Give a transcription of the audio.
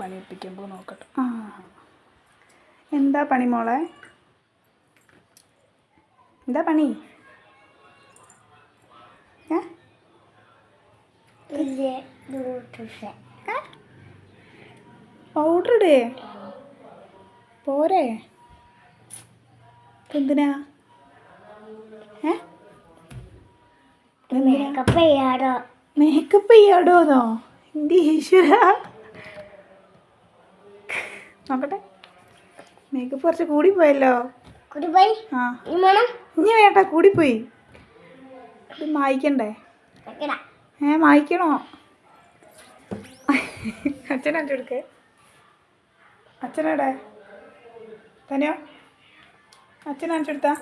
പണിയിപ്പിക്കുമ്പോൾ നോക്കട്ടെ. എന്താ പണി മോളെ? എന്താ പണി? പൗഡർ ഇടേ പോരെ? എന്തിനാ? മേക്കപ്പ് ചെയ്യാടോന്നോ? എൻ്റെ ഈശ്വര, നോക്കട്ടെ. മേക്കപ്പ് കുറച്ച് കൂടിപ്പോയല്ലോ. ഇനി വേണ്ട, കൂടിപ്പോയി. ഇത് മായ്ക്കണ്ടേ? മായ്ക്കണോ? അച്ഛനഞ്ചു കൊടുക്കേ. അച്ഛനെവിടെ? തന്നെയോ? അച്ഛനഞ്ചെടുത്താ?